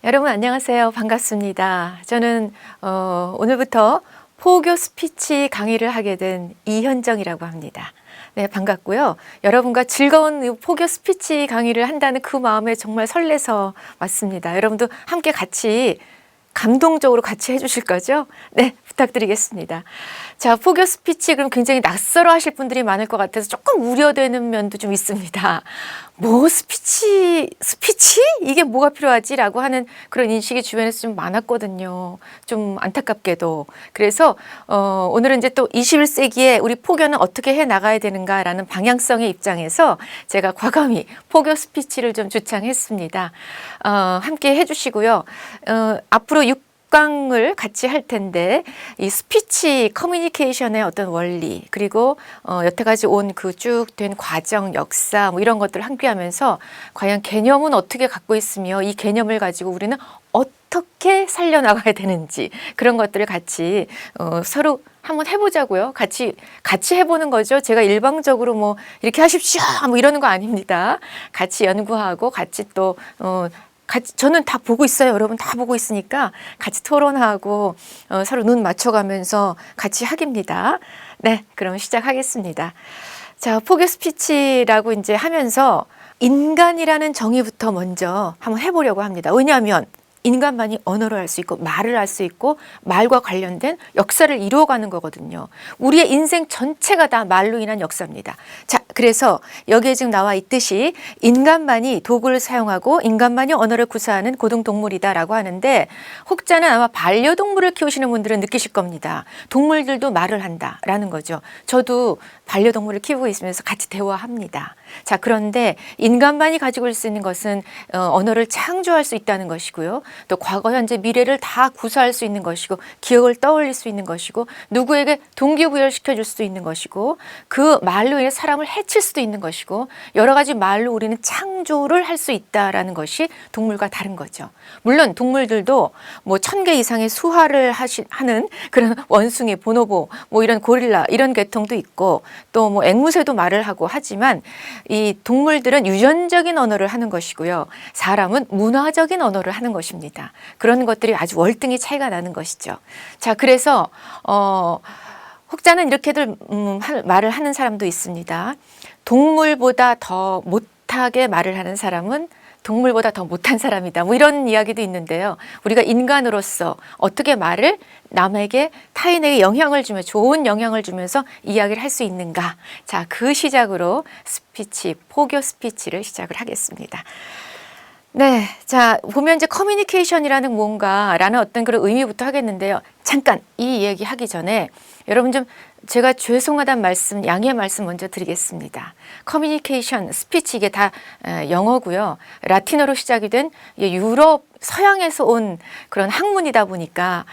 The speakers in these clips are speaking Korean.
여러분 안녕하세요. 반갑습니다. 저는 오늘부터 포교 스피치 강의를 하게 된 이현정이라고 합니다. 네, 반갑고요. 여러분과 즐거운 포교 스피치 강의를 한다는 그 마음에 정말 설레서 왔습니다. 여러분도 함께 같이 감동적으로 같이 해주실 거죠? 네, 부탁드리겠습니다. 자, 포교 스피치 그럼 굉장히 낯설어 하실 분들이 많을 것 같아서 조금 우려되는 면도 좀 있습니다. 뭐 스피치? 이게 뭐가 필요하지? 라고 하는 그런 인식이 주변에서 좀 많았거든요. 좀 안타깝게도. 그래서 오늘은 이제 또 21세기에 우리 포교는 어떻게 해 나가야 되는가라는 방향성의 입장에서 제가 과감히 포교 스피치를 좀 주창했습니다. 함께 해주시고요. 앞으로 6강을 같이 할 텐데 이 스피치 커뮤니케이션의 어떤 원리 그리고 여태까지 온 그 쭉 된 과정, 역사 뭐 이런 것들을 함께 하면서 과연 개념은 어떻게 갖고 있으며 이 개념을 가지고 우리는 어떻게 살려나가야 되는지 그런 것들을 같이 서로 한번 해보자고요. 같이 해보는 거죠. 제가 일방적으로 뭐 이렇게 하십시오 뭐 이러는 거 아닙니다. 같이 연구하고 같이 또 저는 다 보고 있어요. 여러분 다 보고 있으니까 같이 토론하고 서로 눈 맞춰가면서 같이 하기입니다. 네, 그럼 시작하겠습니다. 자, 포교 스피치라고 이제 하면서 인간이라는 정의부터 먼저 한번 해보려고 합니다. 왜냐하면 인간만이 언어를 할 수 있고 말을 할 수 있고 말과 관련된 역사를 이루어가는 거거든요. 우리의 인생 전체가 다 말로 인한 역사입니다. 자, 그래서 여기에 지금 나와 있듯이 인간만이 도구를 사용하고 인간만이 언어를 구사하는 고등동물이다라고 하는데 혹자는 아마 반려동물을 키우시는 분들은 느끼실 겁니다. 동물들도 말을 한다라는 거죠. 저도 반려동물을 키우고 있으면서 같이 대화합니다. 자, 그런데 인간만이 가지고 있을 수 있는 것은 언어를 창조할 수 있다는 것이고요. 또 과거, 현재, 미래를 다 구사할 수 있는 것이고 기억을 떠올릴 수 있는 것이고 누구에게 동기부여시켜 줄 수도 있는 것이고 그 말로 인해 사람을 해칠 수도 있는 것이고 여러 가지 말로 우리는 창조를 할 수 있다라는 것이 동물과 다른 거죠. 물론 동물들도 뭐 1000개 이상의 수화를 하는 그런 원숭이, 보노보, 뭐 이런 고릴라 이런 계통도 있고 또 뭐 앵무새도 말을 하고 하지만 이 동물들은 유전적인 언어를 하는 것이고요. 사람은 문화적인 언어를 하는 것입니다. 그런 것들이 아주 월등히 차이가 나는 것이죠. 자, 그래서 혹자는 이렇게들 말을 하는 사람도 있습니다. 동물보다 더 못하게 말을 하는 사람은 동물보다 더 못한 사람이다. 뭐 이런 이야기도 있는데요. 우리가 인간으로서 어떻게 말을 남에게 타인에게 영향을 주며 좋은 영향을 주면서 이야기를 할 수 있는가. 자, 그 시작으로 스피치, 포교 스피치를 시작을 하겠습니다. 네. 자, 보면 이제 커뮤니케이션이라는 뭔가라는 어떤 그런 의미부터 하겠는데요. 잠깐 이 얘기 하기 전에 여러분 좀 제가 죄송하다는 말씀, 양해의 말씀 먼저 드리겠습니다. 커뮤니케이션, 스피치 이게 다 영어고요. 라틴어로 시작이 된 유럽, 서양에서 온 그런 학문이다 보니까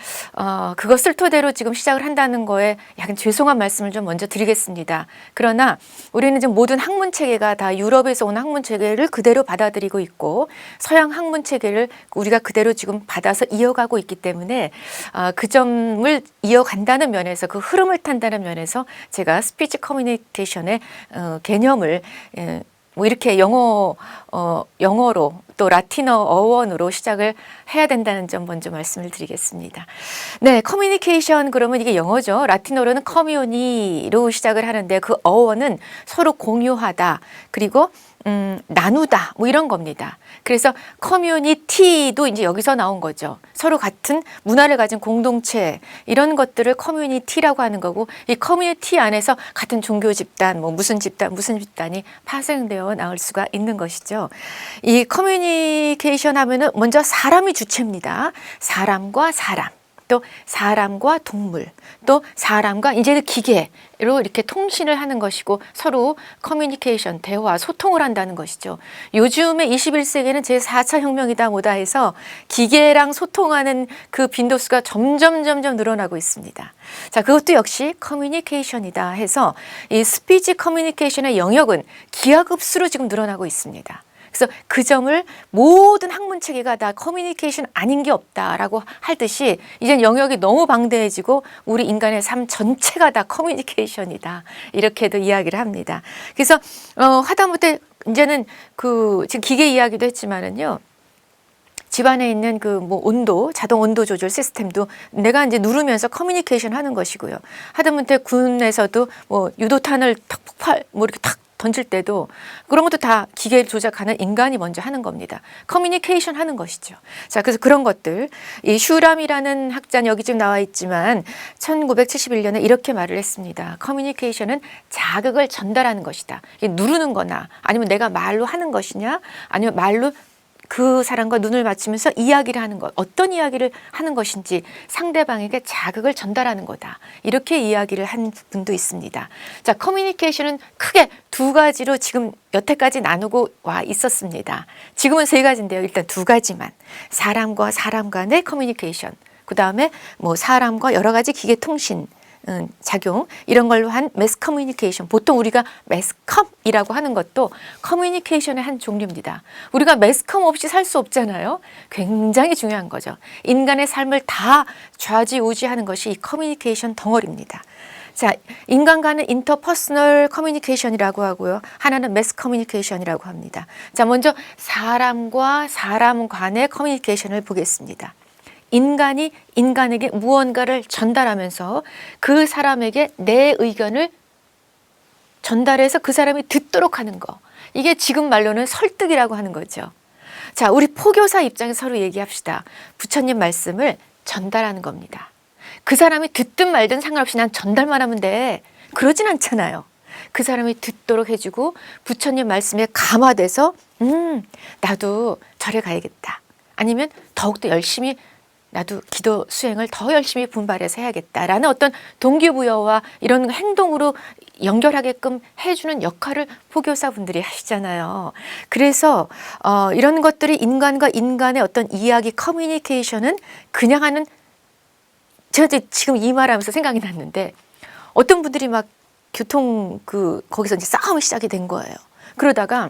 그것을 토대로 지금 시작을 한다는 거에 약간 죄송한 말씀을 좀 먼저 드리겠습니다. 그러나 우리는 지금 모든 학문 체계가 다 유럽에서 온 학문 체계를 그대로 받아들이고 있고 서양 학문 체계를 우리가 그대로 지금 받아서 이어가고 있기 때문에 그 점을 이어간다는 면에서 그 흐름을 탄다는 면에서 제가 스피치 커뮤니케이션의 개념을 뭐 이렇게 영어로 또 라틴어 어원으로 시작을 해야 된다는 점 먼저 말씀을 드리겠습니다. 네, 커뮤니케이션 그러면 이게 영어죠. 라틴어로는 커뮤니로 시작을 하는데 그 어원은 서로 공유하다 그리고 나누다 뭐 이런 겁니다. 그래서 커뮤니티도 이제 여기서 나온 거죠. 서로 같은 문화를 가진 공동체 이런 것들을 커뮤니티라고 하는 거고 이 커뮤니티 안에서 같은 종교 집단 뭐 무슨 집단이 파생되어 나올 수가 있는 것이죠. 이 커뮤니케이션 하면은 먼저 사람이 주체입니다. 사람과 사람. 또 사람과 동물, 또 사람과 이제는 기계로 이렇게 통신을 하는 것이고 서로 커뮤니케이션, 대화, 소통을 한다는 것이죠. 요즘에 21세기에는 제4차 혁명이다 뭐다 해서 기계랑 소통하는 그 빈도수가 점점 늘어나고 있습니다. 자, 그것도 역시 커뮤니케이션이다 해서 이 스피치 커뮤니케이션의 영역은 기하급수로 지금 늘어나고 있습니다. 그래서 그 점을 모든 학문 체계가 다 커뮤니케이션 아닌 게 없다라고 할 듯이 이젠 영역이 너무 방대해지고 우리 인간의 삶 전체가 다 커뮤니케이션이다. 이렇게도 이야기를 합니다. 그래서 하다못해 이제는 지금 기계 이야기도 했지만은요. 집안에 있는 그 뭐 온도, 자동 온도 조절 시스템도 내가 이제 누르면서 커뮤니케이션 하는 것이고요. 하다못해 군에서도 뭐 유도탄을 탁 폭발 뭐 이렇게 탁 던질 때도 그런 것도 다 기계를 조작하는 인간이 먼저 하는 겁니다. 커뮤니케이션 하는 것이죠. 자, 그래서 그런 것들, 이 슈람이라는 학자는 여기 지금 나와 있지만 1971년에 이렇게 말을 했습니다. 커뮤니케이션은 자극을 전달하는 것이다. 이게 누르는 거나 아니면 내가 말로 하는 것이냐 아니면 말로 그 사람과 눈을 맞추면서 이야기를 하는 것, 어떤 이야기를 하는 것인지 상대방에게 자극을 전달하는 거다. 이렇게 이야기를 한 분도 있습니다. 자, 커뮤니케이션은 크게 두 가지로 지금 여태까지 나누고 와 있었습니다. 지금은 세 가지인데요. 일단 두 가지만. 사람과 사람 간의 커뮤니케이션. 그 다음에 뭐 사람과 여러 가지 기계 통신 작용 이런 걸로 한 매스 커뮤니케이션, 보통 우리가 매스컴이라고 하는 것도 커뮤니케이션의 한 종류입니다. 우리가 매스컴 없이 살 수 없잖아요. 굉장히 중요한 거죠. 인간의 삶을 다 좌지우지하는 것이 이 커뮤니케이션 덩어리입니다. 자, 인간 간의 인터퍼스널 커뮤니케이션이라고 하고요. 하나는 매스 커뮤니케이션이라고 합니다. 자, 먼저 사람과 사람 간의 커뮤니케이션을 보겠습니다. 인간이 인간에게 무언가를 전달하면서 그 사람에게 내 의견을 전달해서 그 사람이 듣도록 하는 거. 이게 지금 말로는 설득이라고 하는 거죠. 자, 우리 포교사 입장에서 서로 얘기합시다. 부처님 말씀을 전달하는 겁니다. 그 사람이 듣든 말든 상관없이 난 전달만 하면 돼. 그러진 않잖아요. 그 사람이 듣도록 해주고 부처님 말씀에 감화돼서 나도 절에 가야겠다. 아니면 더욱더 열심히 나도 기도 수행을 더 열심히 분발해서 해야겠다라는 어떤 동기부여와 이런 행동으로 연결하게끔 해주는 역할을 포교사분들이 하시잖아요. 그래서 이런 것들이 인간과 인간의 어떤 이야기 커뮤니케이션은 그냥 하는, 제가 지금 이 말하면서 생각이 났는데 어떤 분들이 막 교통 거기서 이제 싸움이 시작이 된 거예요. 그러다가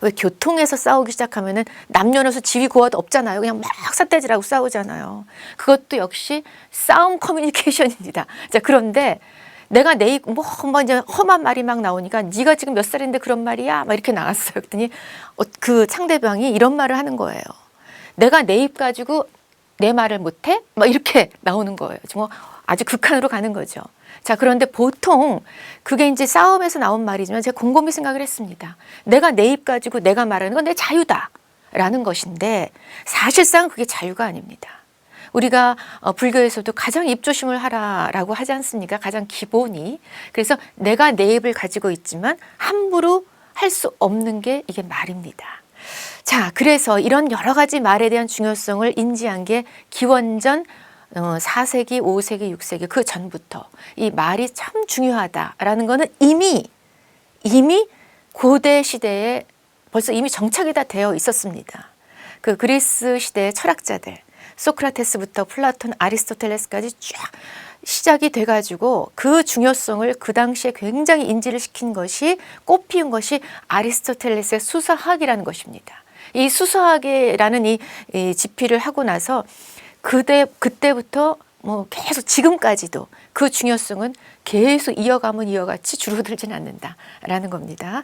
왜 교통에서 싸우기 시작하면은 남녀노소 지위 고하도 없잖아요. 그냥 막 삿대질하고 싸우잖아요. 그것도 역시 싸움 커뮤니케이션입니다. 자, 그런데 내가 내 입 뭐 이제 험한 말이 막 나오니까 네가 지금 몇 살인데 그런 말이야? 막 이렇게 나왔어요. 그랬더니 그 상대방이 이런 말을 하는 거예요. 내가 내 입 가지고 내 말을 못해? 막 이렇게 나오는 거예요. 정말 아주 극한으로 가는 거죠. 자, 그런데 보통 그게 이제 싸움에서 나온 말이지만 제가 곰곰이 생각을 했습니다. 내가 내 입 가지고 내가 말하는 건 내 자유다라는 것인데 사실상 그게 자유가 아닙니다. 우리가 불교에서도 가장 입조심을 하라라고 하지 않습니까? 가장 기본이. 그래서 내가 내 입을 가지고 있지만 함부로 할 수 없는 게 이게 말입니다. 자, 그래서 이런 여러 가지 말에 대한 중요성을 인지한 게 기원전 4세기, 5세기, 6세기 그 전부터 이 말이 참 중요하다라는 거는 이미 고대 시대에 벌써 이미 정착이 다 되어 있었습니다. 그 그리스 시대의 철학자들 소크라테스부터 플라톤, 아리스토텔레스까지 쫙 시작이 돼가지고 그 중요성을 그 당시에 굉장히 인지를 시킨 것이 꽃피운 것이 아리스토텔레스의 수사학이라는 것입니다. 이 수사학이라는 이 집필을 하고 나서 그때부터 뭐 계속 지금까지도 그 중요성은 계속 이어가면 이어갔지 줄어들진 않는다라는 겁니다.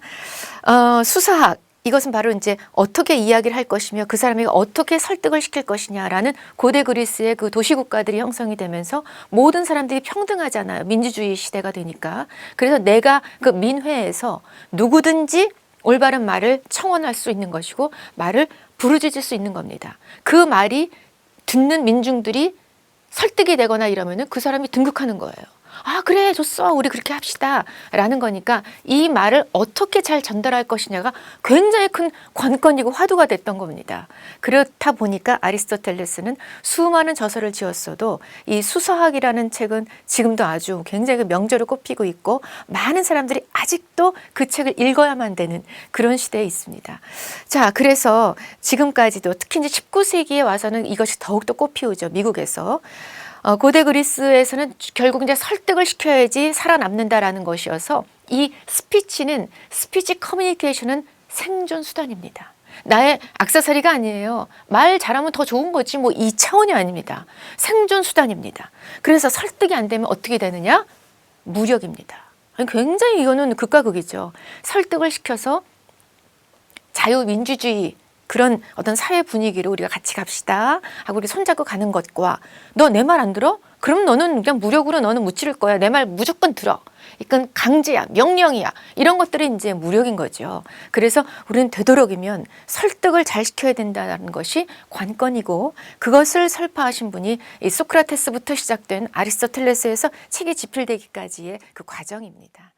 수사학, 이것은 바로 이제 어떻게 이야기를 할 것이며 그 사람에게 어떻게 설득을 시킬 것이냐라는 고대 그리스의 그 도시국가들이 형성이 되면서 모든 사람들이 평등하잖아요. 민주주의 시대가 되니까. 그래서 내가 그 민회에서 누구든지 올바른 말을 청원할 수 있는 것이고 말을 부르짖을 수 있는 겁니다. 그 말이 듣는 민중들이 설득이 되거나 이러면은 그 사람이 등극하는 거예요. 아, 그래, 좋소. 우리 그렇게 합시다. 라는 거니까 이 말을 어떻게 잘 전달할 것이냐가 굉장히 큰 관건이고 화두가 됐던 겁니다. 그렇다 보니까 아리스토텔레스는 수많은 저서를 지었어도 이 수서학이라는 책은 지금도 아주 굉장히 명저로 꼽히고 있고 많은 사람들이 아직도 그 책을 읽어야만 되는 그런 시대에 있습니다. 자, 그래서 지금까지도 특히 이제 19세기에 와서는 이것이 더욱더 꽃피우죠. 미국에서. 고대 그리스에서는 결국 이제 설득을 시켜야지 살아남는다라는 것이어서 이 스피치 커뮤니케이션은 생존 수단입니다. 나의 악세사리가 아니에요. 말 잘하면 더 좋은 거지 뭐 이 차원이 아닙니다. 생존 수단입니다. 그래서 설득이 안 되면 어떻게 되느냐? 무력입니다. 굉장히 이거는 극과 극이죠. 설득을 시켜서 자유민주주의 그런 어떤 사회 분위기로 우리가 같이 갑시다 하고 우리 손잡고 가는 것과 너 내 말 안 들어? 그럼 너는 그냥 무력으로 너는 무찌를 거야. 내 말 무조건 들어. 이건 강제야, 명령이야. 이런 것들이 이제 무력인 거죠. 그래서 우리는 되도록이면 설득을 잘 시켜야 된다는 것이 관건이고 그것을 설파하신 분이 이 소크라테스부터 시작된 아리스토텔레스에서 책이 집필되기까지의 그 과정입니다.